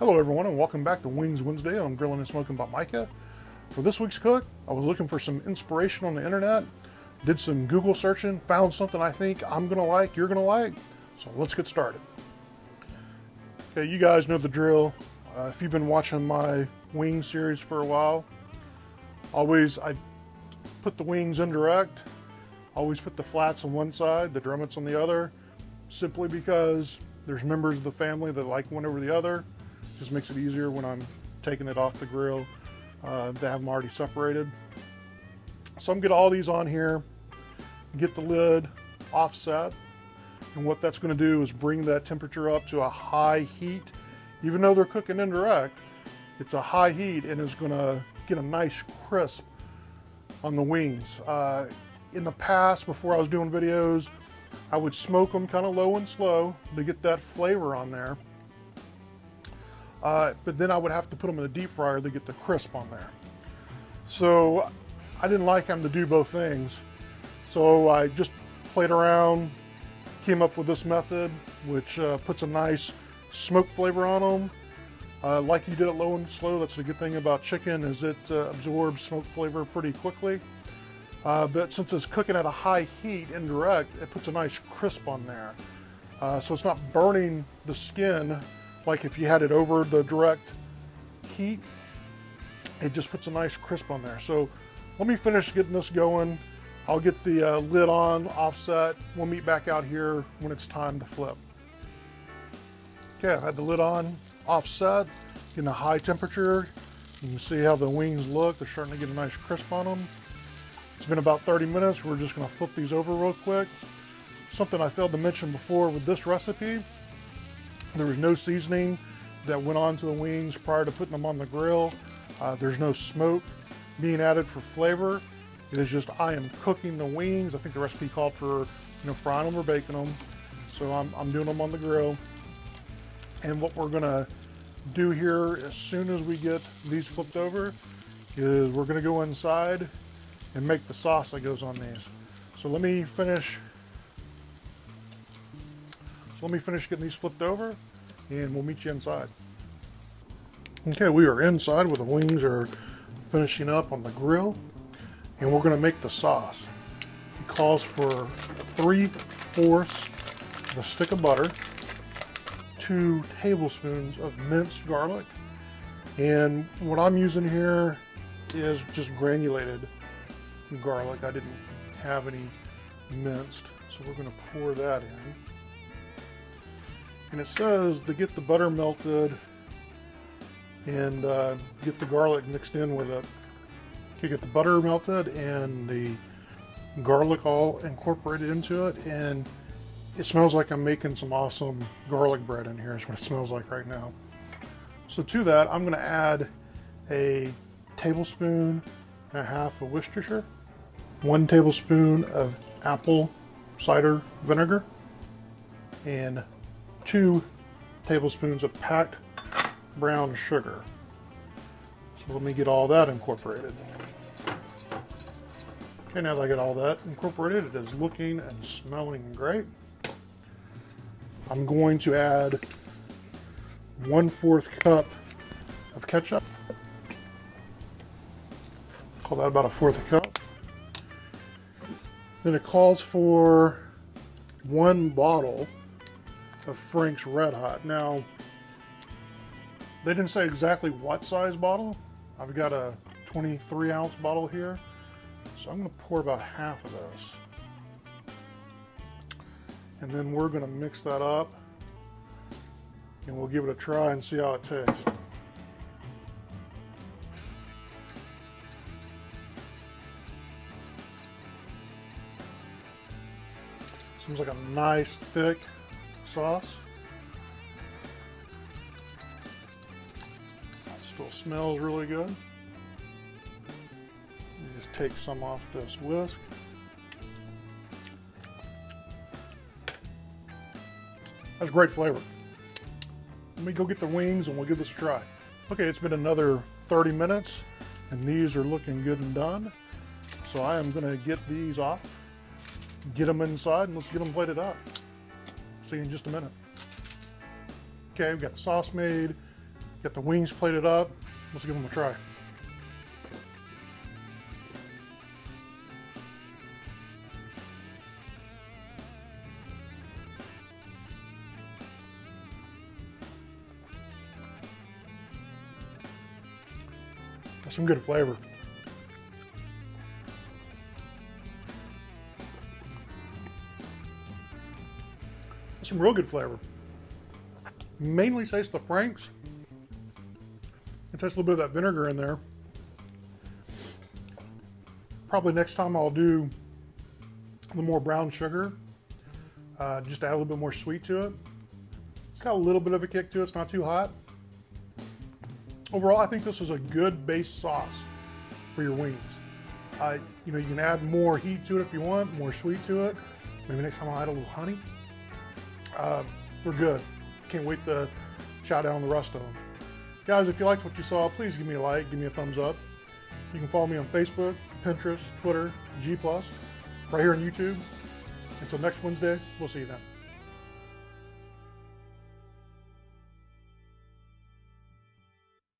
Hello everyone and welcome back to Wings Wednesday on Grilling and Smoking by Micah. For this week's cook, I was looking for some inspiration on the internet, did some Google searching, found something I think I'm gonna like, you're gonna like, so let's get started. Okay, you guys know the drill. If you've been watching my wing series for a while, I put the wings indirect, always put the flats on one side, the drummets on the other, simply because there's members of the family that like one over the other. Just makes it easier when I'm taking it off the grill to have them already separated. So I'm gonna get all these on here, get the lid offset, and what that's gonna do is bring that temperature up to a high heat. Even though they're cooking indirect, it's a high heat and is gonna get a nice crisp on the wings. In the past, before I was doing videos, I would smoke them kind of low and slow to get that flavor on there. But then I would have to put them in a deep fryer to get the crisp on there. So I didn't like them to do both things. So I just played around, came up with this method, which puts a nice smoke flavor on them. Like you did it low and slow, that's the good thing about chicken, is it absorbs smoke flavor pretty quickly. But since it's cooking at a high heat indirect, it puts a nice crisp on there. So it's not burning the skin like if you had it over the direct heat. It just puts a nice crisp on there. So let me finish getting this going. I'll get the lid on, offset. We'll meet back out here when it's time to flip. Okay, I've had the lid on, offset, getting a high temperature. You can see how the wings look. They're starting to get a nice crisp on them. It's been about 30 minutes. We're just gonna flip these over real quick. Something I failed to mention before with this recipe, there was no seasoning that went onto the wings prior to putting them on the grill. There's no smoke being added for flavor. It is just, I am cooking the wings. I think the recipe called for, frying them or baking them. So I'm doing them on the grill. And what we're gonna do here as soon as we get these flipped over is we're gonna go inside and make the sauce that goes on these. So let me finish getting these flipped over and we'll meet you inside. Okay, we are inside where the wings are finishing up on the grill and we're gonna make the sauce. It calls for 3/4 of a stick of butter, 2 tablespoons of minced garlic, and what I'm using here is just granulated garlic. I didn't have any minced, so we're going to pour that in. And it says to get the butter melted and get the garlic mixed in with it. You get the butter melted and the garlic all incorporated into it, and it smells like I'm making some awesome garlic bread in here. Is what it smells like right now. So to that, I'm going to add a tablespoon and a half of Worcestershire, 1 tablespoon of Apple Cider Vinegar, and 2 tablespoons of packed brown sugar. So let me get all that incorporated. Okay, now that I get all that incorporated, it is looking and smelling great. I'm going to add 1/4 cup of ketchup. Call that about 1/4 cup. Then it calls for 1 bottle of Frank's Redhot. Now, they didn't say exactly what size bottle. I've got a 23-ounce bottle here, so I'm going to pour about half of this. And then we're going to mix that up, and we'll give it a try and see how it tastes. Seems like a nice thick sauce. It still smells really good. You just take some off this whisk. That's great flavor. Let me go get the wings and we'll give this a try. Okay, it's been another 30 minutes and these are looking good and done. So I am gonna get these off, get them inside, and let's get them plated up. See you in just a minute. Okay, we've got the sauce made, Got the wings plated up. Let's give them a try. That's some good flavor. That's some real good flavor. Mainly taste the Franks. It tastes a little bit of that vinegar in there. Probably next time I'll do the more brown sugar, just to add a little bit more sweet to it. It's got a little bit of a kick to it. It's not too hot. Overall, I think this is a good base sauce for your wings. You know, you can add more heat to it if you want, more sweet to it. Maybe next time I'll add a little honey. They're good. Can't wait to chow down the rest of them. Guys, if you liked what you saw, please give me a like, give me a thumbs up. You can follow me on Facebook, Pinterest, Twitter, G+, right here on YouTube. Until next Wednesday, we'll see you then.